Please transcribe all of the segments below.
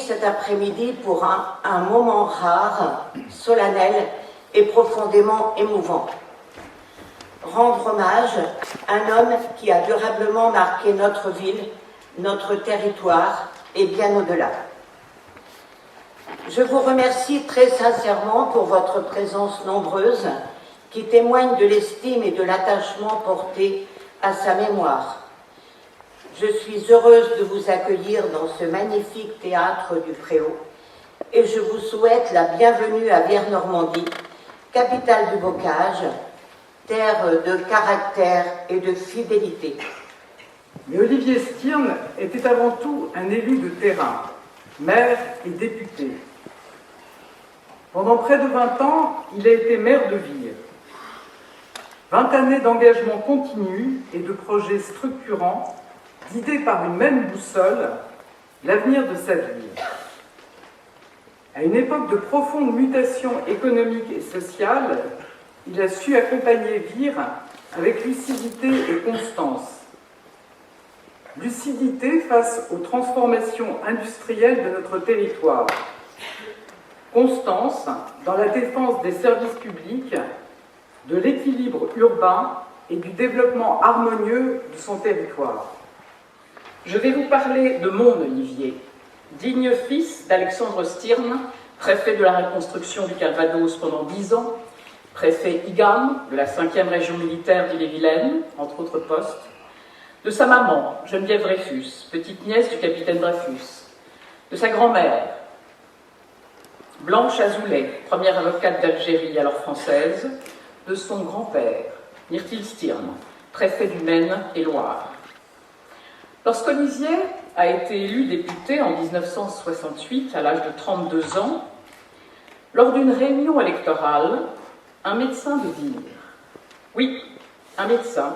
cet après-midi pour un moment rare, solennel et profondément émouvant. Rendre hommage à un homme qui a durablement marqué notre ville, notre territoire et bien au-delà. Je vous remercie très sincèrement pour votre présence nombreuse qui témoigne de l'estime et de l'attachement porté à sa mémoire. Je suis heureuse de vous accueillir dans ce magnifique théâtre du Préau et je vous souhaite la bienvenue à Vire-Normandie, capitale du bocage, terre de caractère et de fidélité. Mais Olivier Stirn était avant tout un élu de terrain, maire et député. Pendant près de 20 ans, il a été maire de Vire. 20 années d'engagement continu et de projets structurants, guidés par une même boussole, l'avenir de sa ville. À une époque de profonde mutation économique et sociale, il a su accompagner Vire avec lucidité et constance. Lucidité face aux transformations industrielles de notre territoire. Constance dans la défense des services publics, de l'équilibre urbain et du développement harmonieux de son territoire. Je vais vous parler de mon Olivier, digne fils d'Alexandre Stirn, préfet de la reconstruction du Calvados pendant 10 ans, préfet IGAM de la 5e région militaire d'Ille-et-Vilaine, entre autres postes, de sa maman, Geneviève Dreyfus, petite nièce du capitaine Dreyfus, de sa grand-mère, Blanche Azoulay, première avocate d'Algérie alors française, de son grand-père, Myrtil Stirn, préfet du Maine et Loire. Lorsqu'Olivier a été élu député en 1968, à l'âge de 32 ans, lors d'une réunion électorale, un médecin de Vire, oui, un médecin,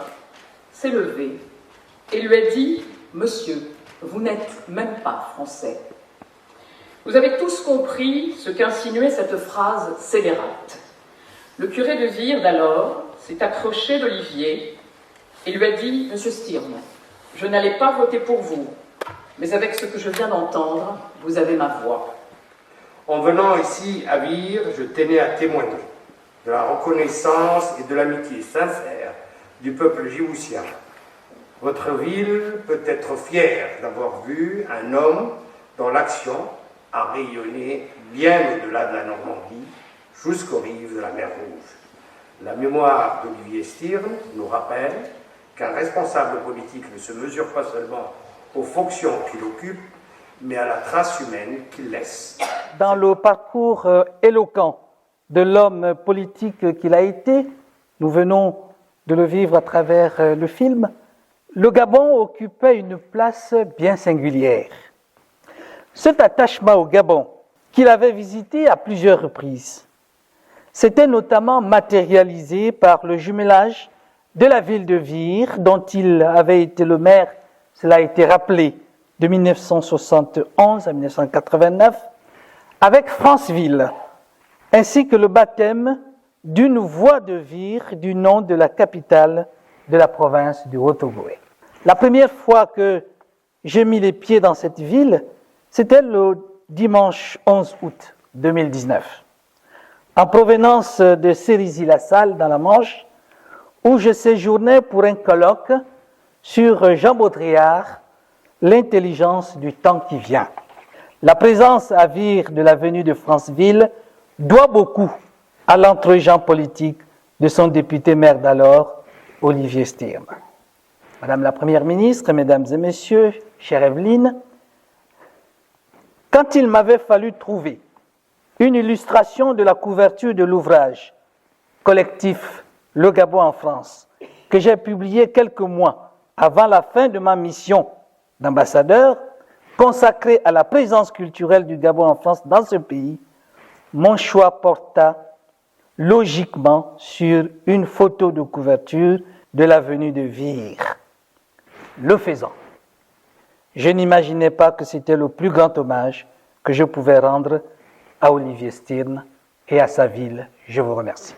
s'est levé et lui a dit « Monsieur, vous n'êtes même pas français ». Vous avez tous compris ce qu'insinuait cette phrase scélérate. Le curé de Vire d'alors s'est approché d'Olivier et lui a dit « Monsieur Stirn, je n'allais pas voter pour vous, mais avec ce que je viens d'entendre, vous avez ma voix. » En venant ici à Vire, je tenais à témoigner de la reconnaissance et de l'amitié sincère du peuple djiboutien. Votre ville peut être fière d'avoir vu un homme dont l'action a rayonné bien au-delà de la Normandie, jusqu'aux rives de la mer Rouge. La mémoire d'Olivier Stirn nous rappelle qu'un responsable politique ne se mesure pas seulement aux fonctions qu'il occupe, mais à la trace humaine qu'il laisse. Dans le parcours éloquent de l'homme politique qu'il a été, nous venons de le vivre à travers le film, le Gabon occupait une place bien singulière. Cet attachement au Gabon, qu'il avait visité à plusieurs reprises, s'était notamment matérialisé par le jumelage de la ville de Vire, dont il avait été le maire, cela a été rappelé, de 1971 à 1989, avec Franceville, ainsi que le baptême d'une voie de Vire du nom de la capitale de la province du Haut-Ogooué. La première fois que j'ai mis les pieds dans cette ville, c'était le dimanche 11 août 2019, en provenance de Cerisy-la-Salle dans la Manche, où je séjournais pour un colloque sur Jean Baudrillard, l'intelligence du temps qui vient. La présence à Vire de la venue de Franceville doit beaucoup à l'entre-gens politique de son député maire d'alors, Olivier Stirn. Madame la Première ministre, Mesdames et Messieurs, chère Evelyne, quand il m'avait fallu trouver une illustration de la couverture de l'ouvrage collectif Le Gabon en France, que j'ai publié quelques mois avant la fin de ma mission d'ambassadeur, consacrée à la présence culturelle du Gabon en France dans ce pays, mon choix porta logiquement sur une photo de couverture de l'avenue de Vire. Le faisant, je n'imaginais pas que c'était le plus grand hommage que je pouvais rendre à Olivier Stirn et à sa ville. Je vous remercie.